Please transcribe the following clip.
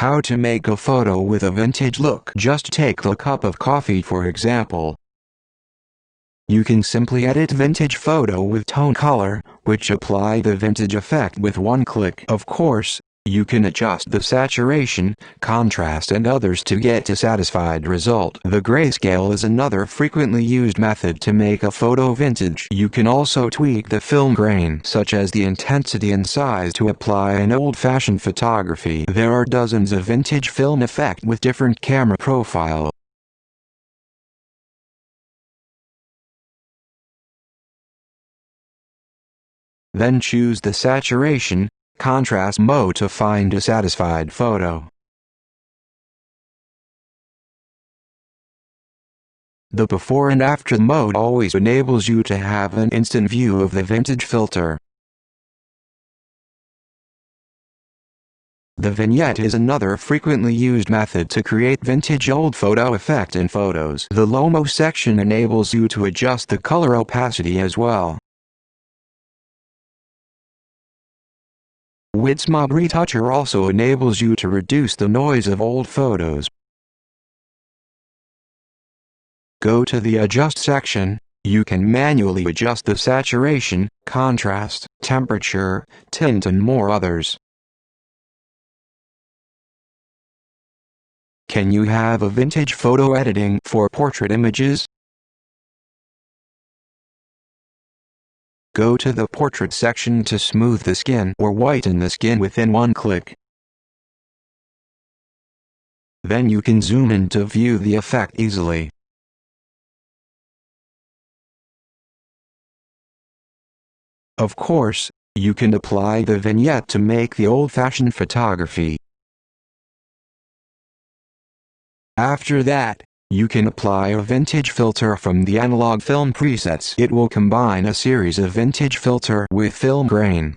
How to make a photo with a vintage look. Just take the cup of coffee for example. You can simply edit vintage photo with tone color, which apply the vintage effect with one click. Of course, you can adjust the saturation, contrast and others to get a satisfied result. The grayscale is another frequently used method to make a photo vintage. You can also tweak the film grain, such as the intensity and size, to apply an old-fashioned photography. There are dozens of vintage film effects with different camera profile. Then choose the saturation, contrast mode to find a satisfied photo. The before and after mode always enables you to have an instant view of the vintage filter. The vignette is another frequently used method to create vintage old photo effect in photos. The Lomo section enables you to adjust the color opacity as well. WidsMob Retoucher also enables you to reduce the noise of old photos. Go to the Adjust section. You can manually adjust the saturation, contrast, temperature, tint and more others. Can you have a vintage photo editing for portrait images? Go to the Portrait section to smooth the skin or whiten the skin within one click. Then you can zoom in to view the effect easily. Of course, you can apply the vignette to make the old-fashioned photography. After that, you can apply a vintage filter from the analog film presets. It will combine a series of vintage filter with film grain.